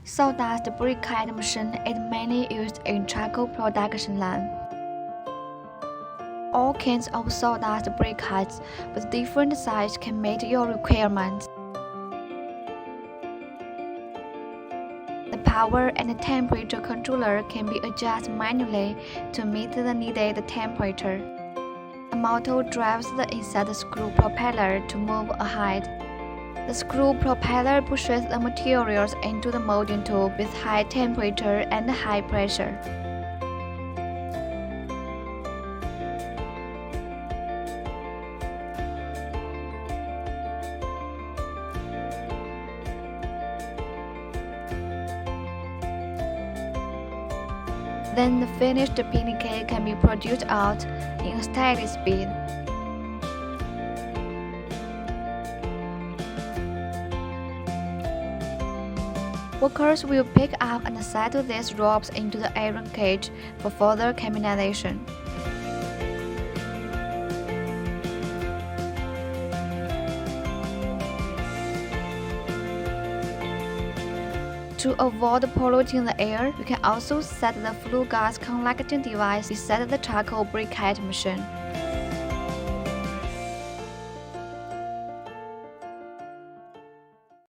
Sawdust briquette machine is mainly used in charcoal production line. All kinds of sawdust briquettes with different sizes can meet your requirements. The power and the temperature controller can be adjusted manually to meet the needed temperature. A motor drives the inside screw propeller to move ahead. The screw propeller pushes the materials into the molding tube with high temperature and high pressure. Then the finished briquette can be produced out in a steady speed. Workers will pick up and settle these ropes into the iron cage for further carbonization. To avoid polluting the air, you can also set the flue gas collecting device beside the charcoal briquette machine.